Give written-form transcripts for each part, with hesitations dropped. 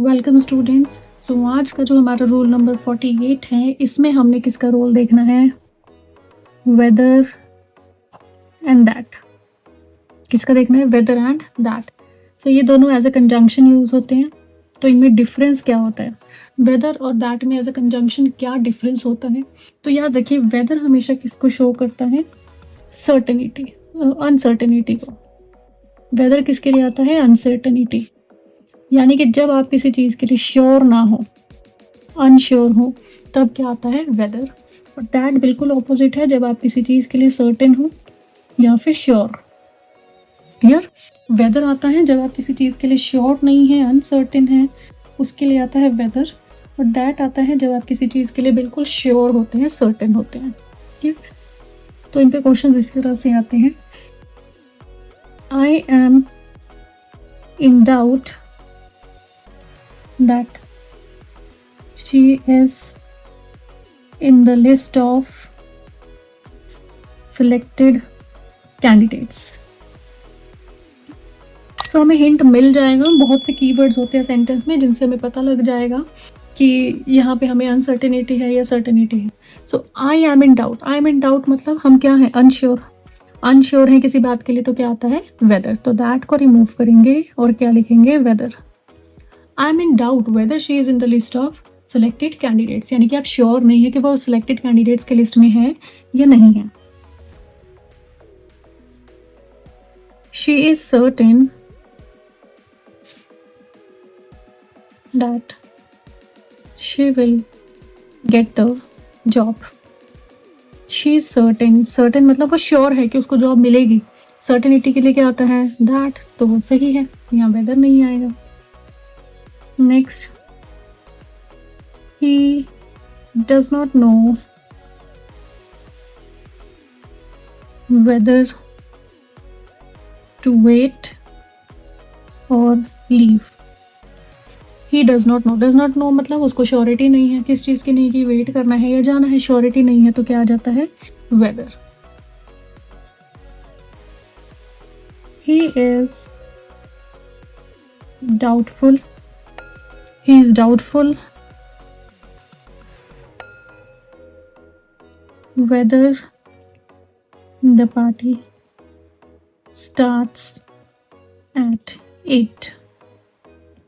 Welcome students. सो आज का जो हमारा रोल नंबर 48 है, इसमें हमने किसका रोल देखना है? Whether and that. किसका देखना है? Whether and that. सो ये दोनों एज अ कंजंक्शन यूज होते हैं। तो इनमें डिफरेंस क्या होता है? वेदर और दैट में एज अ कंजंक्शन क्या डिफरेंस होता है? तो याद रखिए, वेदर हमेशा किसको शो करता है? सर्टेनिटी, अनसर्टेनिटी को। वेदर किसके लिए आता है? अनसर्टेनिटी। यानी कि जब आप किसी चीज़ के लिए श्योर ना हो, अनश्योर हो, तब क्या आता है? वेदर। और दैट बिल्कुल ऑपोजिट है, जब आप किसी चीज़ के लिए सर्टेन हो या फिर श्योर। क्लियर? वेदर आता है जब आप किसी चीज़ के लिए श्योर नहीं है, अनसर्टेन है, उसके लिए आता है वेदर। और दैट आता है जब आप किसी चीज़ के लिए बिल्कुल श्योर होते हैं, सर्टेन होते हैं। ठीक? तो इन पे क्वेश्चन इस तरह से आते हैं। आई am in doubt that she is in the list of selected candidates। सो हमें हिंट मिल जाएगा। बहुत से कीवर्ड्स होते हैं सेंटेंस में जिनसे हमें पता लग जाएगा कि यहाँ पे हमें अनसर्टेनिटी है या सर्टेनिटी है। So I am in doubt. I am in doubt मतलब हम क्या हैं? अनश्योर। अनश्योर है किसी बात के लिए, तो क्या आता है? वेदर। तो दैट को रिमूव करेंगे और क्या लिखेंगे? Whether. I am in doubt whether she is in the list of selected candidates. यानी कि आप श्योर नहीं है कि वो सिलेक्टेड कैंडिडेट्स के लिस्ट में है या नहीं है। She is certain that she will get the job. She is certain. Certain मतलब वो श्योर है कि उसको जॉब मिलेगी। सर्टेनिटी के लिए क्या आता है? दैट। तो वो सही है, यहाँ वेदर नहीं आएगा। Next, he does not know whether to wait or leave। he does not know। does not know मतलब उसको श्योरिटी नहीं है किस चीज़ की, नहीं कि वेट करना है या जाना है। श्योरिटी नहीं है तो क्या आ जाता है? Weather. he is doubtful। he is doubtful whether the party starts at 8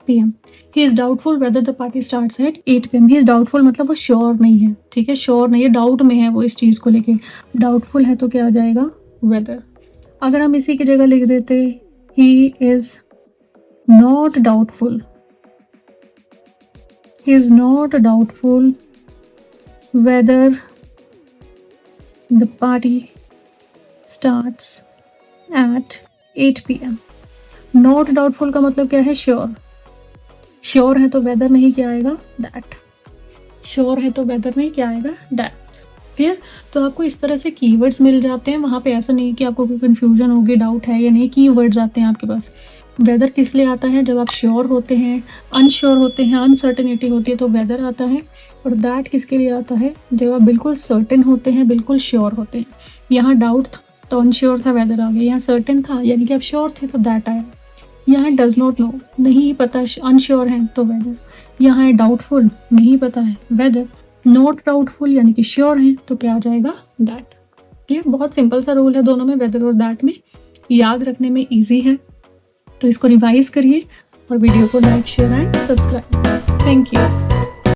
p.m. He is doubtful whether the party starts at 8 p.m. He is doubtful मतलब वो श्योर नहीं है। ठीक है, श्योर नहीं है, डाउट में है वो इस चीज़ को लेके। डाउटफुल है तो क्या आ जाएगा? वेदर। अगर हम इसी की जगह लिख देते he is not doubtful। he is not doubtful whether the party starts at 8 p.m. Not doubtful का मतलब क्या है? श्योर। श्योर है तो वेदर नहीं, क्या आएगा? दैट। श्योर है तो वेदर नहीं, क्या आएगा? दैट। क्लियर? तो आपको इस तरह से कीवर्ड्स मिल जाते हैं। वहाँ पे ऐसा नहीं कि आपको कोई कन्फ्यूजन होगी, डाउट है या नहीं। कीवर्ड्स आते हैं आपके पास। वेदर किस लिए आता है? जब आप श्योर होते हैं, अनश्योर होते हैं, अनसर्टेनिटी होती है तो वेदर आता है। और दैट किसके लिए आता है? जब आप बिल्कुल सर्टेन होते हैं, बिल्कुल श्योर होते हैं। यहाँ डाउट था तो अनश्योर था, वेदर आ गया। यहाँ सर्टेन था यानी कि आप श्योर थे तो दैट आया। यहाँ डज नॉट नो, नहीं पता, अनश्योर है तो वेदर। यहाँ है डाउटफुल, नहीं पता है, वेदर। नॉट डाउटफुल यानी कि श्योर है तो क्या आ जाएगा? दैट। ये बहुत सिंपल सा रूल है दोनों में, वेदर और दैट में। याद रखने में ईजी है, तो इसको रिवाइज करिए और वीडियो को like, share and subscribe. Thank you.